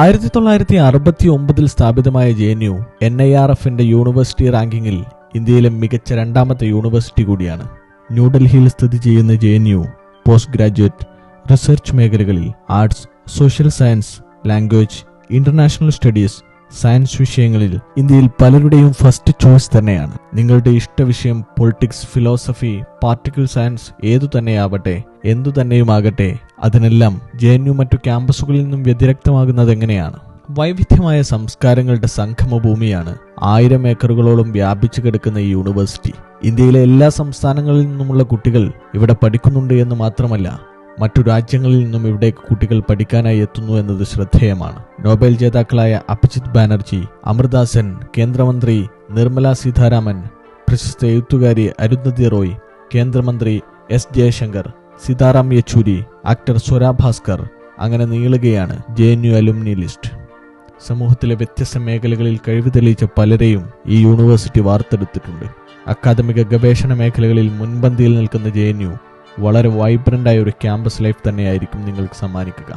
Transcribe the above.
1969 സ്ഥാപിതമായ JNU NIRFന്റെ university റാങ്കിങ്ങിൽ ഇന്ത്യയിലെ മികച്ച രണ്ടാമത്തെ യൂണിവേഴ്സിറ്റി കൂടിയാണ്. ന്യൂഡൽഹിയിൽ സ്ഥിതി ചെയ്യുന്ന JNU പോസ്റ്റ് ഗ്രാജുവേറ്റ് റിസർച്ച് മേഖലകളിൽ arts, social science, language, international studies, science വിഷയങ്ങളിൽ ഇന്ത്യയിൽ പലരുടെയും ഫസ്റ്റ് ചോയ്സ് തന്നെയാണ്. നിങ്ങളുടെ ഇഷ്ടവിഷയം പൊളിറ്റിക്സ്, ഫിലോസഫി, പാർട്ടിക്കിൾ സയൻസ് ഏതു തന്നെയാവട്ടെ, എന്തു തന്നെയുമാകട്ടെ, അതിനെല്ലാം JNU മറ്റു ക്യാമ്പസുകളിൽ നിന്നും വ്യതിരക്തമാകുന്നത് എങ്ങനെയാണ്? വൈവിധ്യമായ സംസ്കാരങ്ങളുടെ സംഗമഭൂമിയാണ് 1000 ഏക്കറുകളോളം വ്യാപിച്ചു കിടക്കുന്ന ഈ യൂണിവേഴ്സിറ്റി. ഇന്ത്യയിലെ എല്ലാ സംസ്ഥാനങ്ങളിൽ നിന്നുമുള്ള കുട്ടികൾ ഇവിടെ പഠിക്കുന്നുണ്ട് എന്ന് മാത്രമല്ല, മറ്റു രാജ്യങ്ങളിൽ നിന്നും ഇവിടേക്ക് കുട്ടികൾ പഠിക്കാനായി എത്തുന്നു എന്നത് ശ്രദ്ധേയമാണ്. നോബൽ ജേതാക്കളായ അഭിജിത് ബാനർജി, അമൃത സെൻ, കേന്ദ്രമന്ത്രി നിർമ്മല സീതാരാമൻ, പ്രശസ്ത എഴുത്തുകാരി അരുന്ധതി റോയ്, കേന്ദ്രമന്ത്രി S ജയശങ്കർ, സീതാറാം യെച്ചൂരി, ആക്ടർ സ്വര ഭാസ്കർ, അങ്ങനെ നീളുകയാണ് JNU അലുമിനി ലിസ്റ്റ്. സമൂഹത്തിലെ വ്യത്യസ്ത മേഖലകളിൽ കഴിവ് തെളിയിച്ച പലരെയും ഈ യൂണിവേഴ്സിറ്റി വാർത്തെടുത്തിട്ടുണ്ട്. അക്കാദമിക ഗവേഷണ മേഖലകളിൽ മുൻപന്തിയിൽ നിൽക്കുന്ന JNU വളരെ വൈബ്രന്റായ ഒരു ക്യാമ്പസ് ലൈഫ് തന്നെയായിരിക്കും നിങ്ങൾക്ക് സമ്മാനിക്കുക.